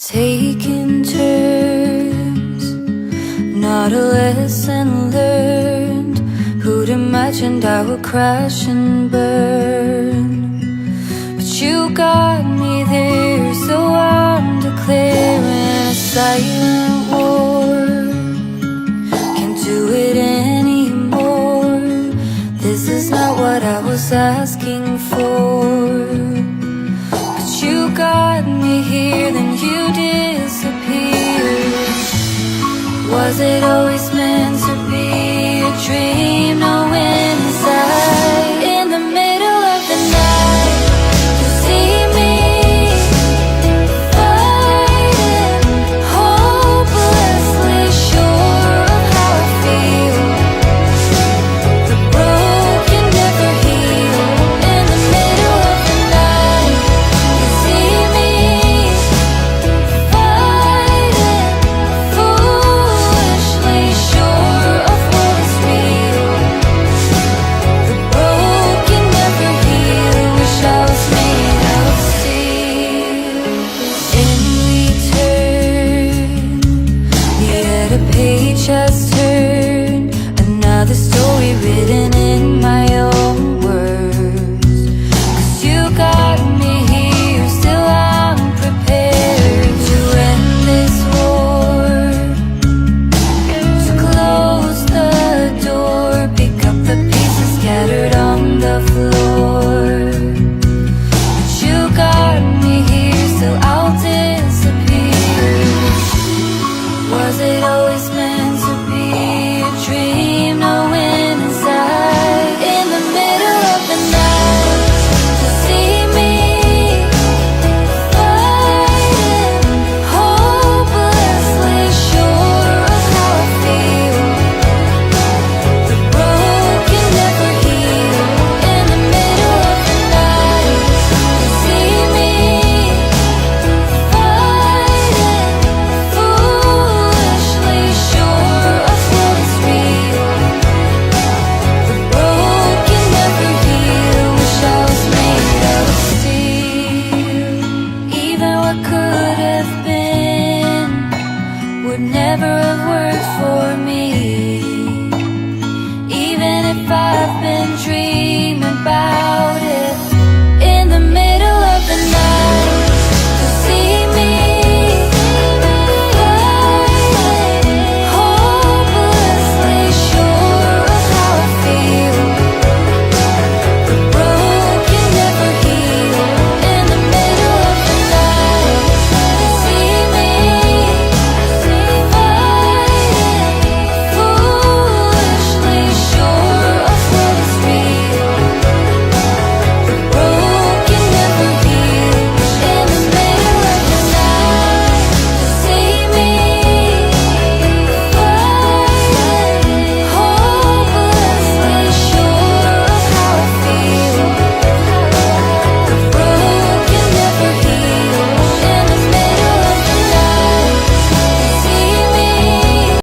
Taking turns, not a lesson learned. Who'd imagined I would crash and burn? But you got me there, so I'm declaring a silent war. Can't do it anymore. This is not what I was asking for. But you got me here, then you disappeared. Was it always meant to be a dream? No insight. In the middle of the night, you see me fighting, hopelessly sure of how I feel. The broken never heal. In the middle of the night, you see me fighting, foolishly sure of what is real. The broken never heal. Wish I was made of steel. In return, yet a page has turned, another story written in my own words. 'Cause you got me here, still I'm prepared to end this war, to close the door, pick up the pieces scattered on the floor. But you got me here, still I'll disappear. Was it always meant to be a dream? No insight. In the middle of the night, you see me fighting, hopelessly sure of how I feel. The broken never heal. In the middle of the night, you see me fighting, foolishly sure of what is real. The broken never heal. Wish I was made of steel. Even what could have been would never have worked for me. Even if I've been dreaming about